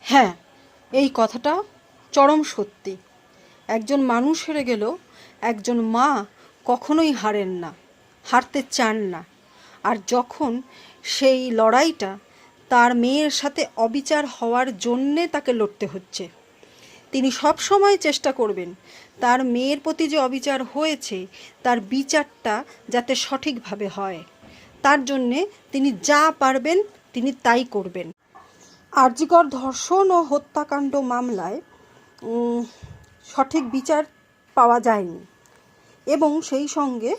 হ্যাঁ, এই কথাটা চরম সত্যি। একজন মানুষ হেরে গেলেও একজন মা কখনোই হারেন না, হারতে চান না। আর যখন সেই লড়াইটা তার মেয়ের সাথে অবিচার হওয়ার জন্যে তাকে লড়তে হচ্ছে, তিনি সব সময় চেষ্টা করবেন তার মেয়ের প্রতি যে অবিচার হয়েছে তার বিচারটা যাতে সঠিকভাবে হয়। তার জন্যে তিনি যা পারবেন তিনি তাই করবেন। আর.জি. কর ধর্ষণ ও হত্যাকাণ্ড মামলায় সঠিক বিচার পাওয়া যায়নি এবং সেই সঙ্গে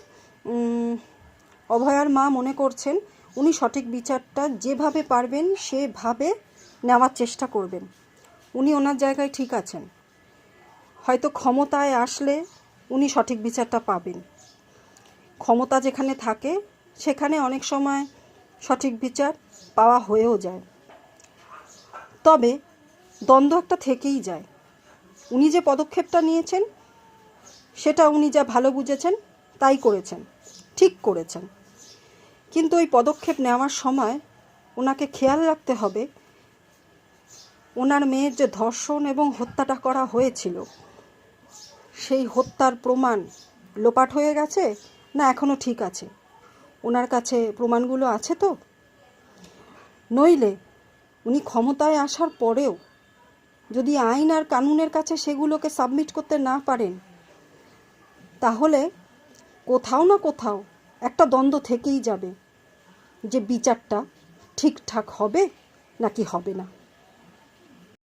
অভয়ার মা মনে করছেন উনি সঠিক বিচারটা যেভাবে পারবেন সেভাবে নেওয়ার চেষ্টা করবেন। উনি ওনার জায়গায় ঠিক আছেন, হয়তো ক্ষমতায় আসলে উনি সঠিক বিচারটা পাবেন। ক্ষমতা যেখানে থাকে সেখানে অনেক সময় সঠিক বিচার পাওয়া হয়েও যায়, তবে দ্বন্দ্ব একটা থেকেই যায়। উনি যে পদক্ষেপটা নিয়েছেন সেটা উনি যা ভালো বুঝেছেন তাই করেছেন, ঠিক করেছেন। কিন্তু ওই পদক্ষেপ নেওয়ার সময় ওনাকে খেয়াল রাখতে হবে ওনার মেয়ের যে ধর্ষণ এবং হত্যাটা করা হয়েছিল সেই হত্যার প্রমাণ লোপাট হয়ে গেছে না এখনও ঠিক আছে, ওনার কাছে প্রমাণগুলো আছে তো। নইলে উনি ক্ষমতায় আসার পরেও যদি আইন আর কানুনের কাছে সেগুলোকে সাবমিট করতে না পারেন তাহলে কোথাও না কোথাও একটা দ্বন্দ্ব থেকেই যাবে যে বিচারটা ঠিকঠাক হবে নাকি হবে না।